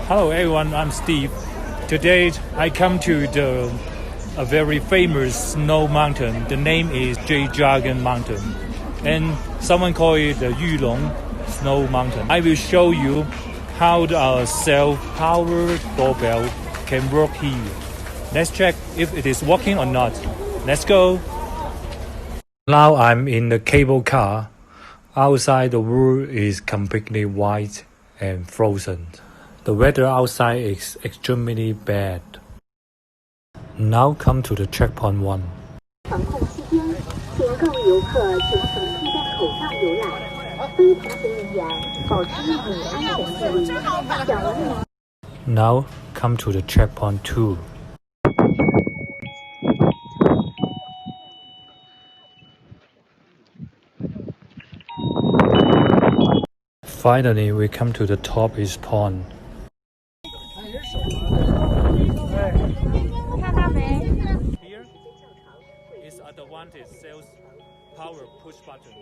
Hello everyone, I'm Steve. Today I come to a very famous snow mountain. The name is Dragon Mountain, and someone call it the Yulong Snow Mountain. I will show you how the self-powered doorbell can work here. Let's check if it is working or not. Let's go. Now I'm in the cable car. Outside the world is completely white and frozen. The weather outside is extremely bad. Now come to the checkpoint 1. 防控期间，请各位游客全程佩戴口罩游览，非同行人员保持1米安全距离。讲完了。Now come to the checkpoint 2. Finally, we come to the top is pond. Here is advantage sales power push button.